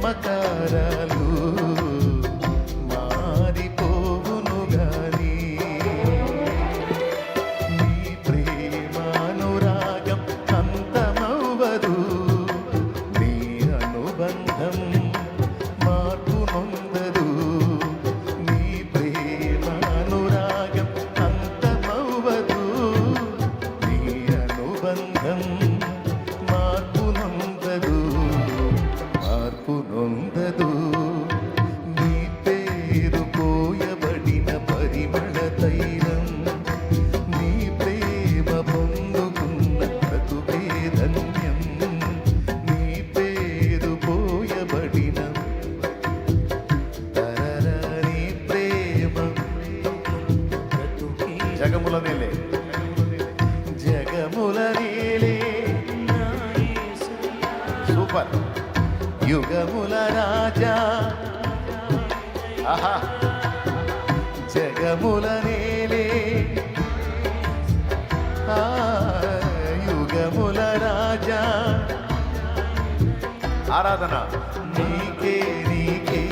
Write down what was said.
మమకారాలు మారిపోవును గాని నీ ప్రేమానురాగం అంతమవ్వదు నీ అనుబంధం మార్పు నొందదు నీ ప్రేమానురాగం అంతమవ్వదు నీ అనుబంధం మార్పు నొందదు నీ పేరు పోయబడిన పరిమళ తైలం నీ ప్రేమ పొందుకున్న బ్రతుకే ధన్యం నీ పేరు పోయబడిన తరరాని ప్రేమ జగముల నేలే జగముల నేలే సూపర్ యుగముల రాజా ఆహా జగముల నేలే యుగముల రాజా ఆరాధన నీకే నీకే